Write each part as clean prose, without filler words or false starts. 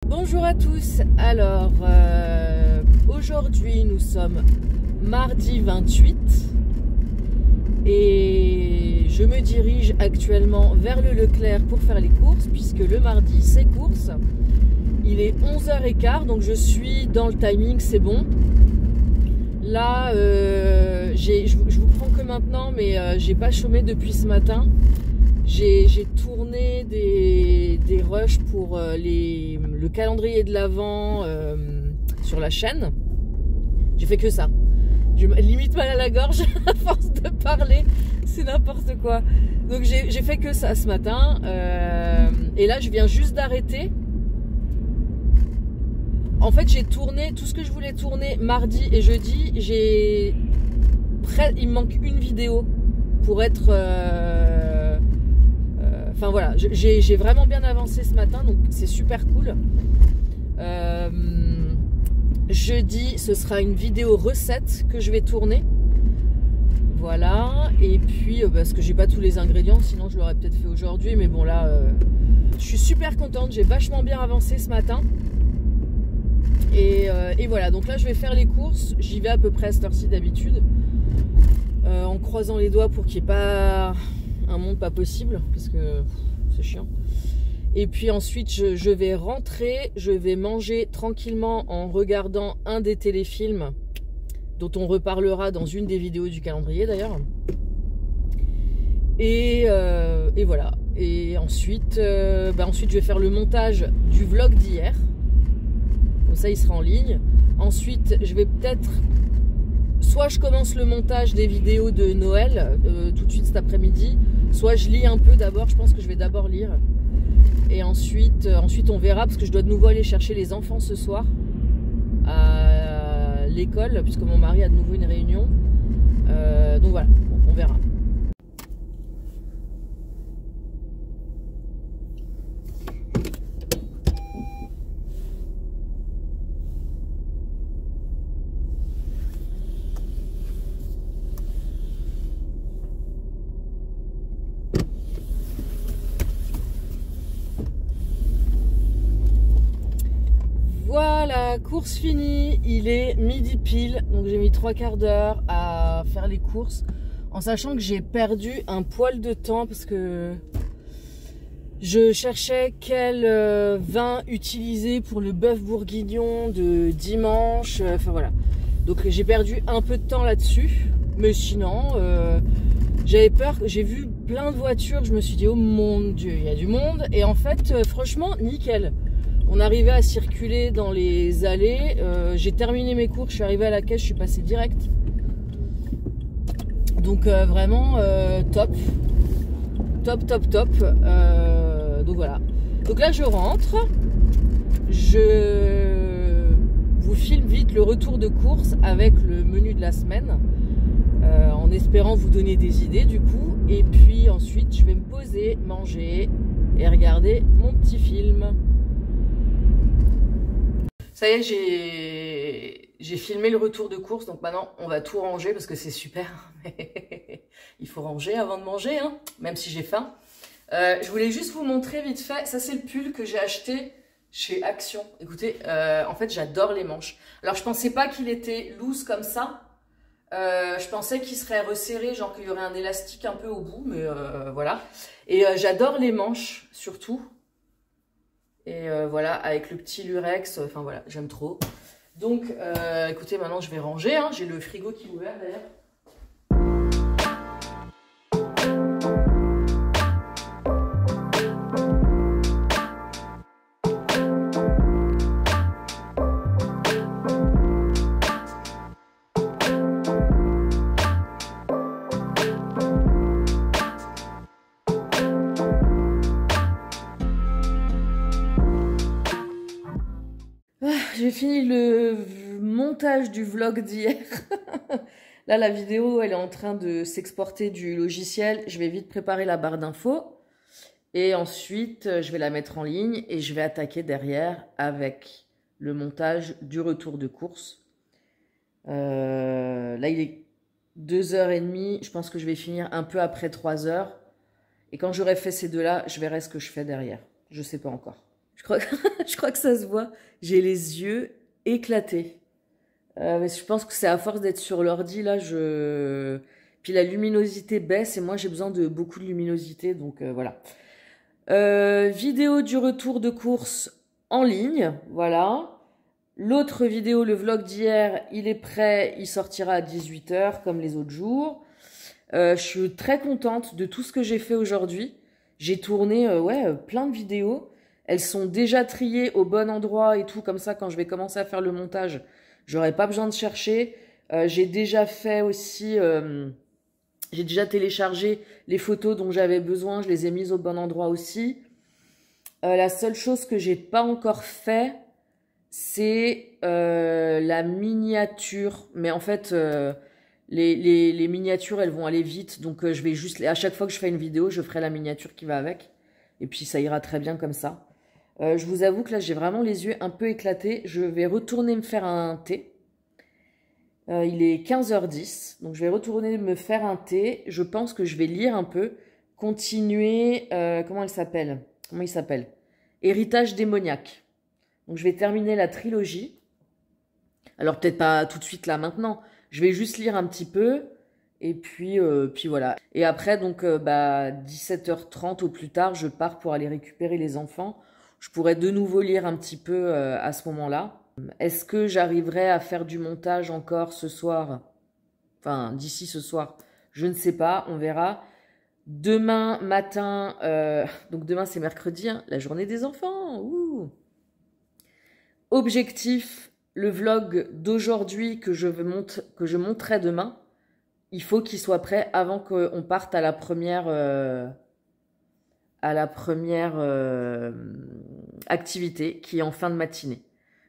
Bonjour à tous, alors aujourd'hui nous sommes mardi 28 et je me dirige actuellement vers le Leclerc pour faire les courses puisque le mardi c'est course. Il est 11h15 donc je suis dans le timing, c'est bon. Là je vous prends que maintenant mais j'ai pas chômé depuis ce matin. J'ai tourné des rushs pour le calendrier de l'Avent sur la chaîne. J'ai fait que ça. Je limite mal à la gorge à force de parler. C'est n'importe quoi. Donc j'ai fait que ça ce matin. Et là, je viens juste d'arrêter. En fait, j'ai tourné tout ce que je voulais tourner mardi et jeudi. Il me manque une vidéo pour être... Enfin voilà, j'ai vraiment bien avancé ce matin, donc c'est super cool. Jeudi, ce sera une vidéo recette que je vais tourner. Voilà, et puis parce que j'ai pas tous les ingrédients, sinon je l'aurais peut-être fait aujourd'hui. Mais bon là, je suis super contente, j'ai vachement bien avancé ce matin. Et voilà, donc là je vais faire les courses. J'y vais à peu près à cette heure-ci d'habitude. En croisant les doigts pour qu'il n'y ait pas... un monde pas possible parce que c'est chiant. Et puis ensuite je vais rentrer, je vais manger tranquillement en regardant un des téléfilms dont on reparlera dans une des vidéos du calendrier d'ailleurs. Et voilà. Et ensuite ensuite je vais faire le montage du vlog d'hier, comme ça il sera en ligne. Ensuite je vais peut-être... soit je commence le montage des vidéos de Noël tout de suite cet après-midi, soit je lis un peu d'abord. Je pense que je vais d'abord lire. Et ensuite on verra, parce que je dois de nouveau aller chercher les enfants ce soir à l'école, puisque mon mari a de nouveau une réunion. Donc voilà, bon, on verra. Voilà, course finie, il est midi pile, donc j'ai mis 3/4 d'heure à faire les courses, en sachant que j'ai perdu un poil de temps parce que je cherchais quel vin utiliser pour le bœuf bourguignon de dimanche, enfin voilà. Donc j'ai perdu un peu de temps là-dessus, mais sinon j'avais peur, j'ai vu plein de voitures, je me suis dit oh mon Dieu, il y a du monde, et en fait franchement nickel. On arrivait à circuler dans les allées. J'ai terminé mes cours, je suis arrivée à la caisse, je suis passée direct. Donc vraiment top. Top. Donc voilà. Donc là je rentre. Je vous filme vite le retour de course avec le menu de la semaine. En espérant vous donner des idées du coup. Et puis ensuite je vais me poser, manger et regarder mon petit film. Ça y est, j'ai filmé le retour de course, donc maintenant on va tout ranger parce que c'est super. Il faut ranger avant de manger, hein, même si j'ai faim. Je voulais juste vous montrer vite fait, ça c'est le pull que j'ai acheté chez Action. Écoutez, en fait j'adore les manches. Alors je pensais pas qu'il était loose comme ça. Je pensais qu'il serait resserré, genre qu'il y aurait un élastique un peu au bout, mais voilà. Et j'adore les manches surtout. Et voilà, avec le petit lurex, enfin voilà, j'aime trop. Donc, écoutez, maintenant je vais ranger, hein. J'ai le frigo qui est ouvert d'ailleurs. J'ai fini le montage du vlog d'hier. Là, la vidéo, elle est en train de s'exporter du logiciel. Je vais vite préparer la barre d'infos. Et ensuite, je vais la mettre en ligne et je vais attaquer derrière avec le montage du retour de course. Là, il est 2h30. Je pense que je vais finir un peu après 3h. Et quand j'aurai fait ces deux-là, je verrai ce que je fais derrière. Je ne sais pas encore. Je crois, je crois que ça se voit. J'ai les yeux éclatés. Mais je pense que c'est à force d'être sur l'ordi, là, Puis la luminosité baisse et moi, j'ai besoin de beaucoup de luminosité, donc voilà. Vidéo du retour de course en ligne, voilà. L'autre vidéo, le vlog d'hier, il est prêt, il sortira à 18 h comme les autres jours. Je suis très contente de tout ce que j'ai fait aujourd'hui. J'ai tourné plein de vidéos. Elles sont déjà triées au bon endroit et tout, comme ça quand je vais commencer à faire le montage, j'aurai pas besoin de chercher. J'ai déjà fait aussi, j'ai déjà téléchargé les photos dont j'avais besoin, je les ai mises au bon endroit aussi. La seule chose que j'ai pas encore fait, c'est la miniature. Mais en fait, les miniatures, elles vont aller vite. Donc, je vais juste... À chaque fois que je fais une vidéo, je ferai la miniature qui va avec. Et puis, ça ira très bien comme ça. Je vous avoue que là, j'ai vraiment les yeux un peu éclatés. Je vais retourner me faire un thé. Il est 15 h 10. Donc, je vais retourner me faire un thé. Je pense que je vais lire un peu. Continuer... comment elle s'appelle? Comment il s'appelle? Héritage démoniaque. Donc, je vais terminer la trilogie. Alors, peut-être pas tout de suite là, maintenant. Je vais juste lire un petit peu. Et puis voilà. Et après, donc, 17 h 30 au plus tard, je pars pour aller récupérer les enfants. Je pourrais de nouveau lire un petit peu à ce moment-là. Est-ce que j'arriverai à faire du montage encore ce soir? Enfin, d'ici ce soir. Je ne sais pas, on verra. Demain matin, donc demain c'est mercredi, hein, la journée des enfants. Ouh. Objectif, le vlog d'aujourd'hui que je monterai demain, il faut qu'il soit prêt avant qu'on parte à la première, activité qui est en fin de matinée.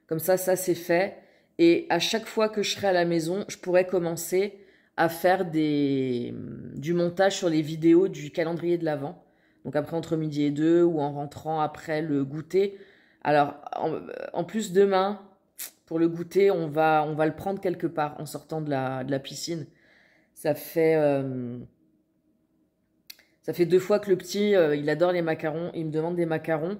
Comme ça c'est fait. Et à chaque fois que je serai à la maison, je pourrai commencer à faire du montage sur les vidéos du calendrier de l'Avent. Donc après entre midi et 2 ou en rentrant après le goûter. Alors en plus demain, pour le goûter, on va le prendre quelque part en sortant de la piscine. Ça fait 2 fois que le petit, il adore les macarons, il me demande des macarons.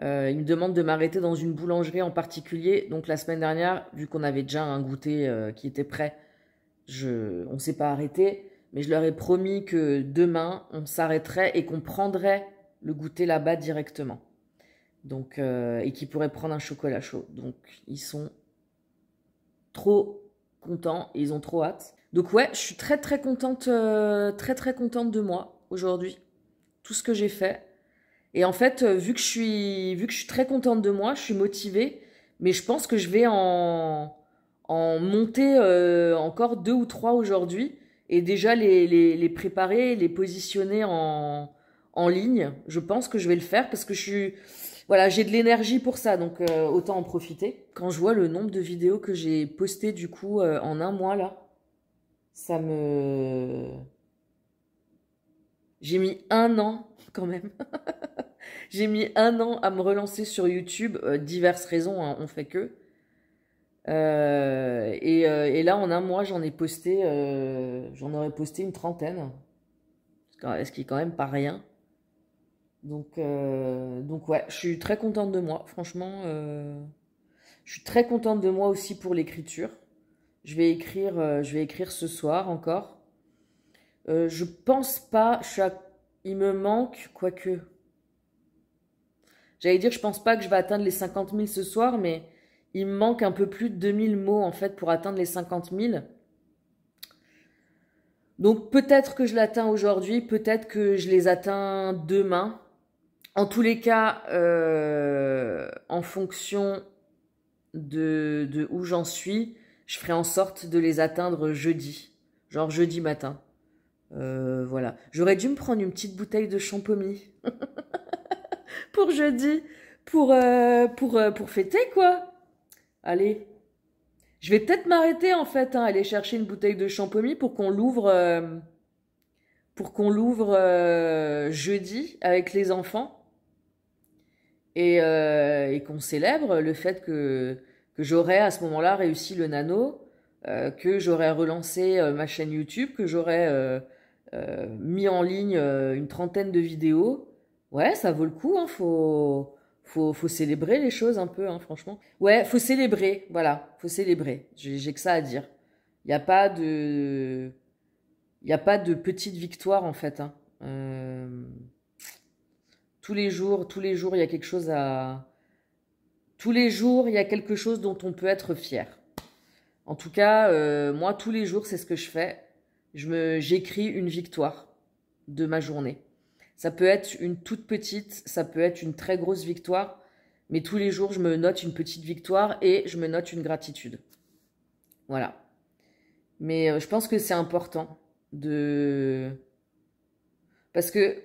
Il me demande de m'arrêter dans une boulangerie en particulier. Donc la semaine dernière, vu qu'on avait déjà un goûter qui était prêt, on ne s'est pas arrêté. Mais je leur ai promis que demain, on s'arrêterait et qu'on prendrait le goûter là-bas directement. Donc, et qu'ils pourraient prendre un chocolat chaud. Donc ils sont trop contents et ils ont trop hâte. Donc ouais, je suis très très contente, très contente de moi aujourd'hui. Tout ce que j'ai fait. Et en fait, vu que je suis très contente de moi, je suis motivée, mais je pense que je vais en monter encore 2 ou 3 aujourd'hui et déjà les préparer, les positionner en ligne. Je pense que je vais le faire parce que voilà, j'ai de l'énergie pour ça, donc autant en profiter. Quand je vois le nombre de vidéos que j'ai postées du coup en un mois là, j'ai mis 1 an quand même. J'ai mis 1 an à me relancer sur YouTube, diverses raisons, hein, on fait que. Et là, en un mois, j'en aurais posté une 30aine, ce qui est quand même pas rien. Donc ouais, je suis très contente de moi, franchement. Je suis très contente de moi aussi pour l'écriture. Je vais écrire ce soir encore. Je pense pas, il me manque, quoique... J'allais dire, je pense pas que je vais atteindre les 50 000 ce soir, mais il me manque un peu plus de 2000 mots, en fait, pour atteindre les 50 000. Donc, peut-être que je l'atteins aujourd'hui, peut-être que je les atteins demain. En tous les cas, en fonction de où j'en suis, je ferai en sorte de les atteindre jeudi. Genre jeudi matin. Voilà. J'aurais dû me prendre une petite bouteille de champomy. Pour jeudi, pour fêter, quoi. Allez. Je vais peut-être m'arrêter, en fait, hein, aller chercher une bouteille de champomy pour qu'on l'ouvre jeudi avec les enfants. Et qu'on célèbre le fait que j'aurais à ce moment-là réussi le nano, que j'aurais relancé ma chaîne YouTube, que j'aurais mis en ligne une 30aine de vidéos. Ouais, ça vaut le coup, hein, faut faut célébrer les choses un peu, hein, franchement. Ouais, faut célébrer, voilà, faut célébrer. J'ai que ça à dire. Il n'y a pas de, il y a pas de petite victoire en fait, hein. Tous les jours, il y a quelque chose à, tous les jours, il y a quelque chose dont on peut être fier. En tout cas, moi, tous les jours, c'est ce que je fais. J'écris une victoire de ma journée. Ça peut être une toute petite, ça peut être une très grosse victoire, mais tous les jours, je me note une petite victoire et je me note une gratitude. Voilà. Mais je pense que c'est important de... Parce que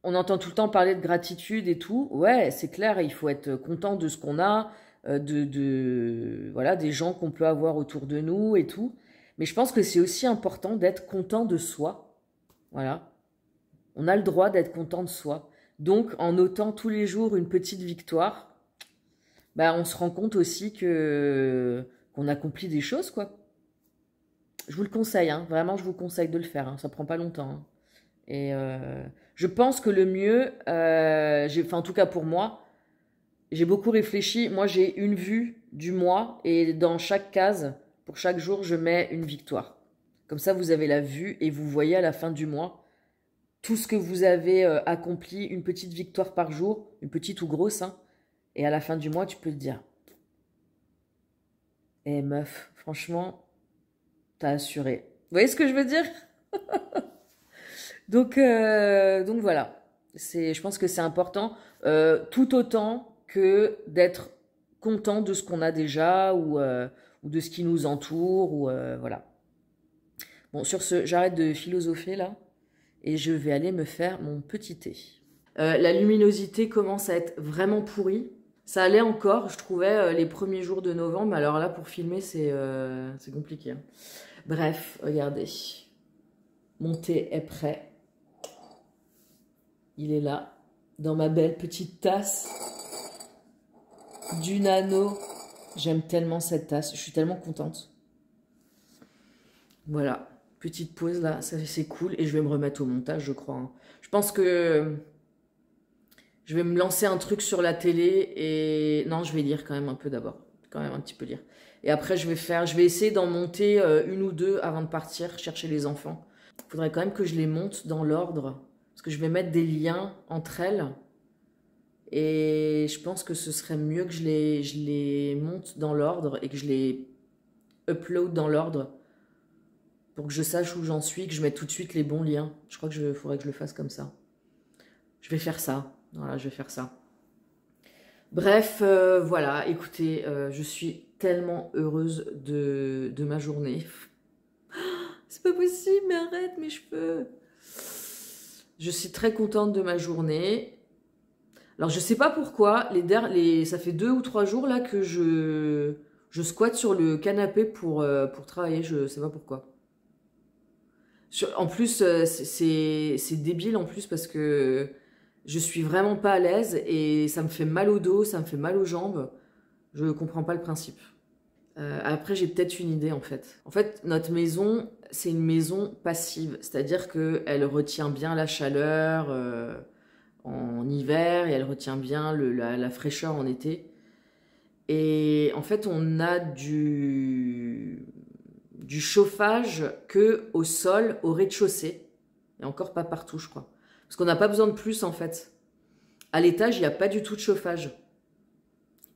on entend tout le temps parler de gratitude et tout. Ouais, c'est clair, il faut être content de ce qu'on a, voilà, des gens qu'on peut avoir autour de nous et tout. Mais je pense que c'est aussi important d'être content de soi. Voilà. On a le droit d'être content de soi. Donc, en notant tous les jours une petite victoire, bah, on se rend compte aussi qu'on accomplit des choses, quoi. Je vous le conseille, hein. Vraiment, je vous conseille de le faire, hein. Ça prend pas longtemps, hein. Et je pense que le mieux, enfin en tout cas pour moi, j'ai beaucoup réfléchi. Moi, j'ai une vue du mois et dans chaque case, pour chaque jour, je mets une victoire. Comme ça, vous avez la vue et vous voyez à la fin du mois tout ce que vous avez accompli, une petite victoire par jour, une petite ou grosse, hein. Et à la fin du mois, tu peux te dire, eh meuf, franchement, t'as assuré. Vous voyez ce que je veux dire? Donc voilà, je pense que c'est important, tout autant que d'être content de ce qu'on a déjà ou de ce qui nous entoure, ou voilà. Bon, sur ce, j'arrête de philosopher là et je vais aller me faire mon petit thé. La luminosité commence à être vraiment pourrie. Ça allait encore, je trouvais, les premiers jours de novembre, mais alors là, pour filmer, c'est compliqué, hein. Bref, regardez, mon thé est prêt. Il est là, dans ma belle petite tasse du Nano. J'aime tellement cette tasse, je suis tellement contente. Voilà, petite pause là, c'est cool. Et je vais me remettre au montage, je crois, hein. Je pense que je vais me lancer un truc sur la télé et... Non, je vais lire quand même un peu d'abord. Quand même un petit peu lire. Et après, je vais essayer d'en monter une ou deux avant de partir chercher les enfants. Il faudrait quand même que je les monte dans l'ordre. Parce que je vais mettre des liens entre elles. Et je pense que ce serait mieux que je les monte dans l'ordre et que je les upload dans l'ordre. Pour que je sache où j'en suis, que je mette tout de suite les bons liens. Je crois que faudrait que je le fasse comme ça. Je vais faire ça. Voilà, je vais faire ça. Bref, voilà, écoutez, je suis tellement heureuse de ma journée. C'est pas possible, mais arrête mes cheveux. Je suis très contente de ma journée. Alors, je sais pas pourquoi, ça fait 2 ou 3 jours là que je squatte sur le canapé pour travailler, je sais pas pourquoi. En plus, c'est débile en plus parce que je suis vraiment pas à l'aise et ça me fait mal au dos, ça me fait mal aux jambes. Je comprends pas le principe. Après, j'ai peut-être une idée en fait. En fait, notre maison, c'est une maison passive, c'est-à-dire qu'elle retient bien la chaleur en hiver et elle retient bien la fraîcheur en été. Et en fait, on a du chauffage que au sol, au rez-de-chaussée. Et encore pas partout, je crois. Parce qu'on n'a pas besoin de plus, en fait. À l'étage, il n'y a pas du tout de chauffage.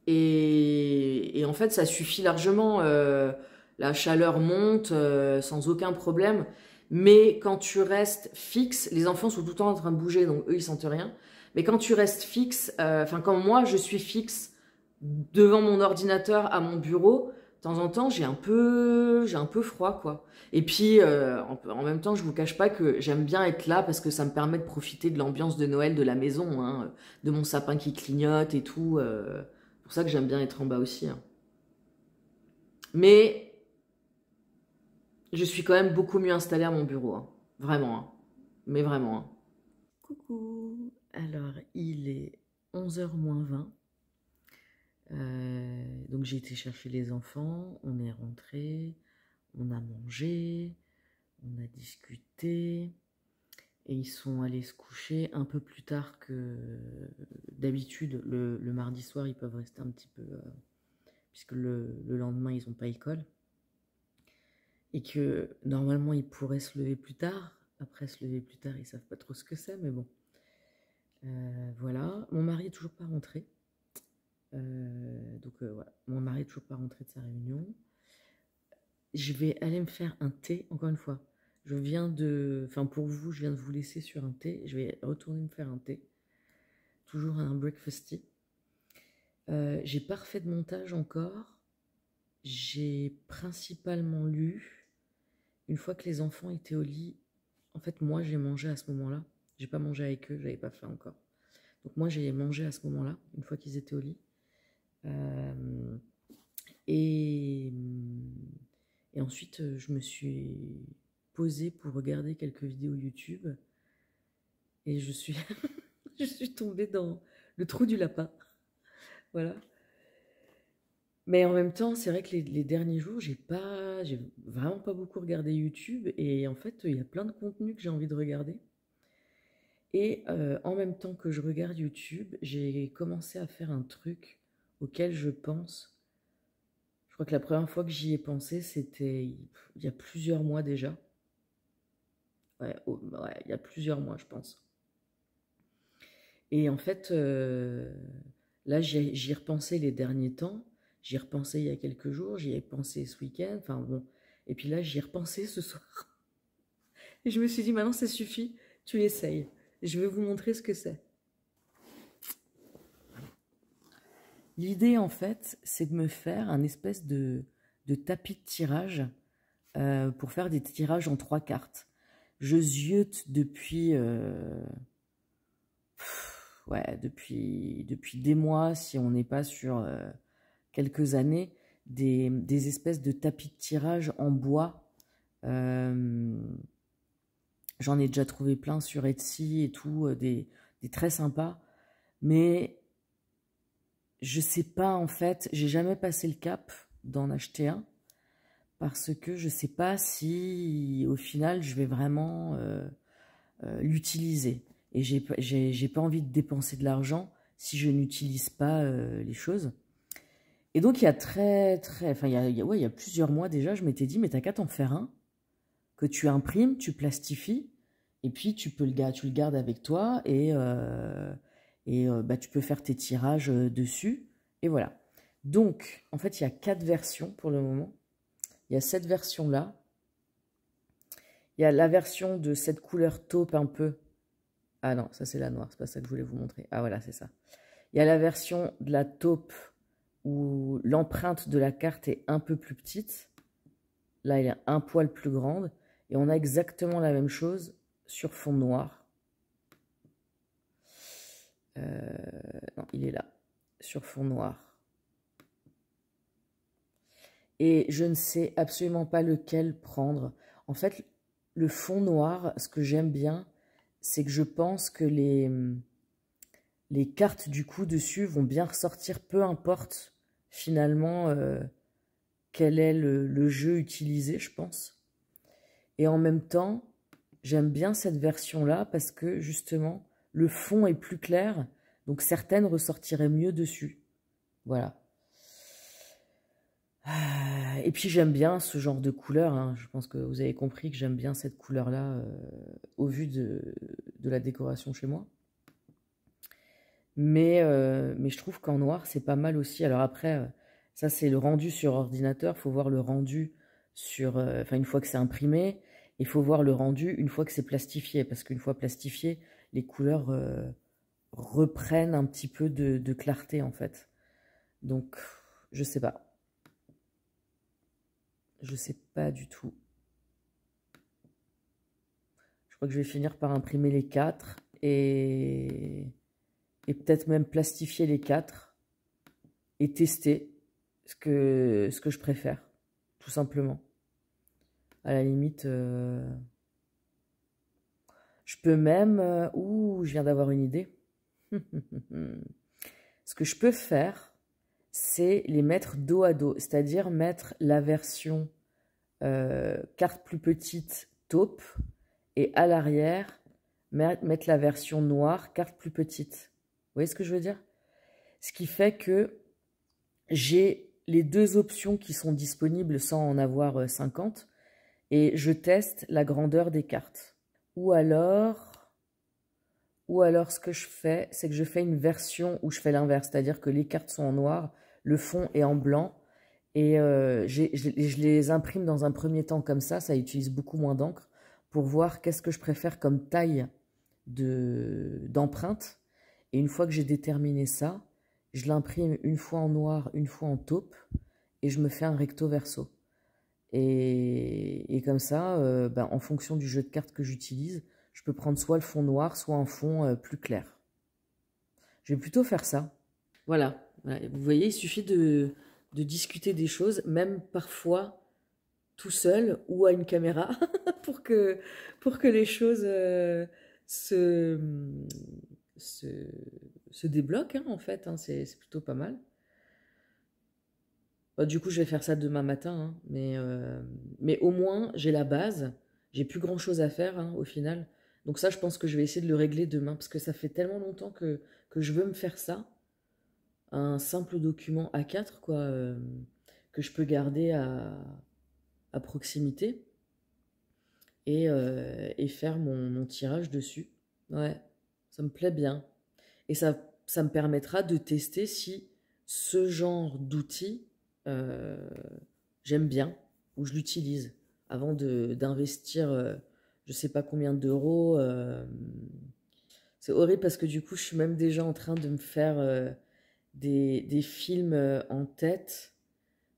Et en fait, ça suffit largement. La chaleur monte sans aucun problème. Mais quand tu restes fixe, les enfants sont tout le temps en train de bouger, donc eux, ils sentent rien. Mais quand tu restes fixe, enfin, quand moi, je suis fixe devant mon ordinateur à mon bureau, de temps en temps, j'ai un peu froid, quoi. Et puis, en même temps, je vous cache pas que j'aime bien être là parce que ça me permet de profiter de l'ambiance de Noël de la maison, hein, de mon sapin qui clignote et tout. C'est pour ça que j'aime bien être en bas aussi, hein. Mais je suis quand même beaucoup mieux installée à mon bureau, hein. Vraiment, hein. Mais vraiment, hein. Coucou. Alors, il est 11h moins 20. Donc j'ai été chercher les enfants, on est rentré, on a mangé, on a discuté Et ils sont allés se coucher un peu plus tard que d'habitude. Le mardi soir, ils peuvent rester un petit peu... puisque le lendemain, ils n'ont pas école. Et que normalement, ils pourraient se lever plus tard. Après, se lever plus tard, ils ne savent pas trop ce que c'est, mais bon. Voilà. Mon mari est toujours pas rentré. Voilà. Mon mari est toujours pas rentré de sa réunion. Je vais aller me faire un thé, encore une fois. Je viens de... Enfin, pour vous, je viens de vous laisser sur un thé. Je vais retourner me faire un thé. Toujours un breakfast tea. J'ai pas refait de montage encore. J'ai principalement lu. Une fois que les enfants étaient au lit, en fait, moi, j'ai mangé à ce moment-là. J'ai pas mangé avec eux, j'avais pas fait encore. Donc moi, j'ai mangé à ce moment-là, une fois qu'ils étaient au lit. Et ensuite, je me suis posée pour regarder quelques vidéos YouTube. Et je suis, je suis tombée dans le trou du lapin. Voilà. Mais en même temps, c'est vrai que les derniers jours, j'ai vraiment pas beaucoup regardé YouTube. Et en fait, il y a plein de contenus que j'ai envie de regarder. Et en même temps que je regarde YouTube, j'ai commencé à faire un truc auquel je pense. Je crois que la première fois que j'y ai pensé, c'était il y a plusieurs mois déjà. Ouais, il y a plusieurs mois, je pense. Et en fait, là, j'y ai repensé les derniers temps. J'y ai repensé il y a quelques jours. J'y ai pensé ce week-end. Enfin bon. Et puis là, j'y ai repensé ce soir. Et je me suis dit, maintenant, ça suffit. Tu l'essayes. Je vais vous montrer ce que c'est. L'idée, en fait, c'est de me faire un espèce de tapis de tirage pour faire des tirages en 3 cartes. Je ziote depuis, depuis des mois, si on n'est pas sur quelques années, des espèces de tapis de tirage en bois. J'en ai déjà trouvé plein sur Etsy et tout, des très sympas. Mais je sais pas, en fait, j'ai jamais passé le cap d'en acheter un. Parce que je sais pas si, au final, je vais vraiment l'utiliser. Et j'ai pas envie de dépenser de l'argent si je n'utilise pas les choses. Et donc, il y a il y a plusieurs mois déjà, je m'étais dit, mais t'as qu'à t'en faire un, que tu imprimes, tu plastifies, et puis tu le gardes avec toi, et tu peux faire tes tirages dessus, et voilà. Donc, en fait, il y a 4 versions pour le moment. Il y a cette version-là. Il y a la version de cette couleur taupe un peu. Ah non, ça c'est la noire, c'est pas ça que je voulais vous montrer. Ah voilà, c'est ça. Il y a la version de la taupe où l'empreinte de la carte est un peu plus petite. Là, elle est un poil plus grande. Et on a exactement la même chose sur fond noir. Non, il est là. Sur fond noir. Et je ne sais absolument pas lequel prendre. En fait, le fond noir, ce que j'aime bien, c'est que je pense que les cartes du coup dessus vont bien ressortir, peu importe finalement quel est le jeu utilisé, je pense. Et en même temps, j'aime bien cette version-là parce que justement, le fond est plus clair, donc certaines ressortiraient mieux dessus. Voilà. Et puis j'aime bien ce genre de couleur, hein. Je pense que vous avez compris que j'aime bien cette couleur-là au vu de la décoration chez moi. Mais je trouve qu'en noir, c'est pas mal aussi. Alors après, ça c'est le rendu sur ordinateur. Il faut voir le rendu sur, une fois que c'est imprimé. Il faut voir le rendu une fois que c'est plastifié. Parce qu'une fois plastifié, les couleurs reprennent un petit peu de clarté en fait. Donc, je sais pas. Je sais pas du tout. Je crois que je vais finir par imprimer les 4 et peut-être même plastifier les 4 et tester ce que je préfère, tout simplement. À la limite, je peux même... ouh, je viens d'avoir une idée. Ce que je peux faire, c'est les mettre dos à dos, c'est-à-dire mettre la version carte plus petite taupe et à l'arrière mettre la version noire, carte plus petite. Vous voyez ce que je veux dire? Ce qui fait que j'ai les deux options qui sont disponibles sans en avoir 50 et je teste la grandeur des cartes. Ou alors ce que je fais, c'est que je fais une version où je fais l'inverse, c'est-à-dire que les cartes sont en noir, le fond est en blanc et je les imprime dans un premier temps comme ça utilise beaucoup moins d'encre pour voir qu'est-ce que je préfère comme taille d'empreinte. Et une fois que j'ai déterminé ça, je l'imprime une fois en noir, une fois en taupe et je me fais un recto verso. Et comme ça, en fonction du jeu de cartes que j'utilise, je peux prendre soit le fond noir, soit un fond plus clair. Je vais plutôt faire ça. Voilà. Vous voyez, il suffit de discuter des choses, même parfois tout seul ou à une caméra, pour que les choses se débloquent, hein, en fait. Hein, c'est plutôt pas mal. Bah, du coup, je vais faire ça demain matin, hein, mais au moins, j'ai la base. J'ai plus grand-chose à faire, hein, au final. Donc ça, je pense que je vais essayer de le régler demain, parce que ça fait tellement longtemps que je veux me faire ça. Un simple document A4, quoi, que je peux garder à proximité et faire mon tirage dessus. Ouais, ça me plaît bien. Et ça me permettra de tester si ce genre d'outil, j'aime bien, ou je l'utilise, avant d'investir je sais pas combien d'euros. C'est horrible parce que du coup, je suis même déjà en train de me faire des films en tête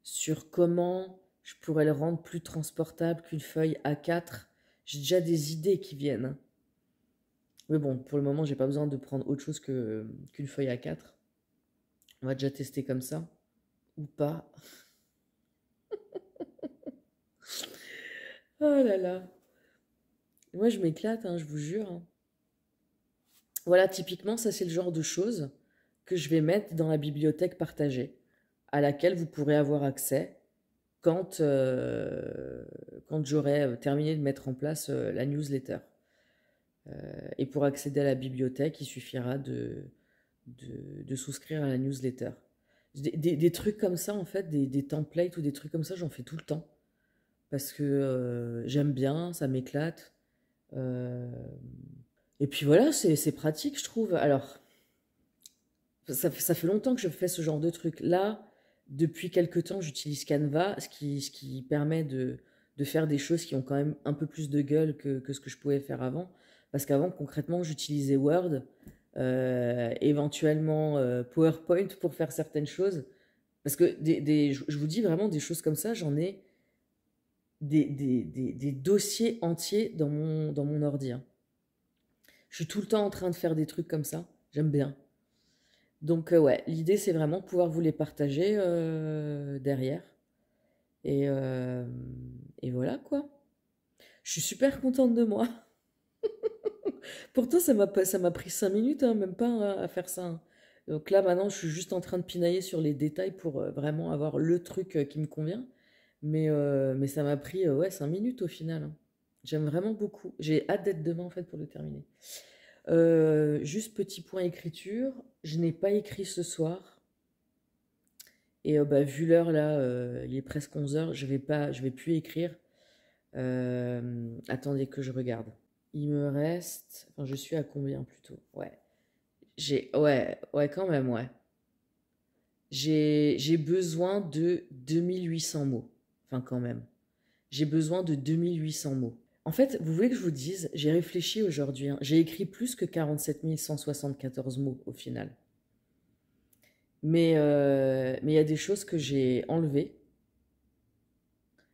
sur comment je pourrais le rendre plus transportable qu'une feuille A4. J'ai déjà des idées qui viennent, hein. Mais bon, pour le moment, j'ai pas besoin de prendre autre chose qu'une feuille A4. On va déjà tester comme ça. Ou pas. Oh là là. Moi, je m'éclate, hein, je vous jure, hein. Voilà, typiquement, ça, c'est le genre de choses que je vais mettre dans la bibliothèque partagée, à laquelle vous pourrez avoir accès quand j'aurai terminé de mettre en place la newsletter. Et pour accéder à la bibliothèque, il suffira de souscrire à la newsletter. Des trucs comme ça, en fait, des templates ou des trucs comme ça, j'en fais tout le temps. Parce que j'aime bien, ça m'éclate. Et puis voilà, c'est pratique, je trouve. Alors, ça fait longtemps que je fais ce genre de truc. Là, depuis quelques temps, j'utilise Canva, ce qui permet de faire des choses qui ont quand même un peu plus de gueule que ce que je pouvais faire avant. Parce qu'avant, concrètement, j'utilisais Word, éventuellement PowerPoint pour faire certaines choses. Parce que je vous dis vraiment des choses comme ça, j'en ai des dossiers entiers dans mon ordi, hein. Je suis tout le temps en train de faire des trucs comme ça, j'aime bien. Donc ouais, l'idée c'est vraiment de pouvoir vous les partager derrière. Et voilà quoi. Je suis super contente de moi. Pourtant ça m'a pris 5 minutes, hein, même pas, hein, à faire ça, hein. Donc là maintenant je suis juste en train de pinailler sur les détails pour vraiment avoir le truc qui me convient. Mais ça m'a pris ouais, 5 minutes au final, hein. J'aime vraiment beaucoup. J'ai hâte d'être demain en fait pour le terminer. Juste petit point écriture, je n'ai pas écrit ce soir. Et vu l'heure là, il est presque 11h, je vais plus écrire. Attendez que je regarde. Il me reste, enfin je suis à combien plutôt? Ouais. Ouais quand même, ouais. J'ai besoin de 2800 mots. Enfin quand même. J'ai besoin de 2800 mots. En fait, vous voulez que je vous dise, j'ai réfléchi aujourd'hui, hein, j'ai écrit plus que 47 174 mots au final. Mais il y a des choses que j'ai enlevées.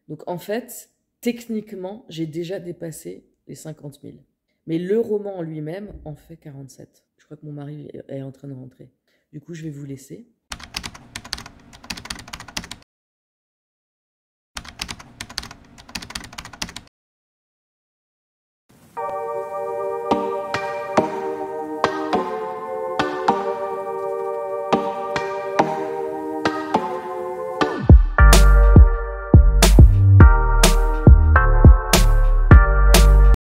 Donc en fait, techniquement, j'ai déjà dépassé les 50 000. Mais le roman en lui-même en fait 47. Je crois que mon mari est en train de rentrer. Du coup, je vais vous laisser.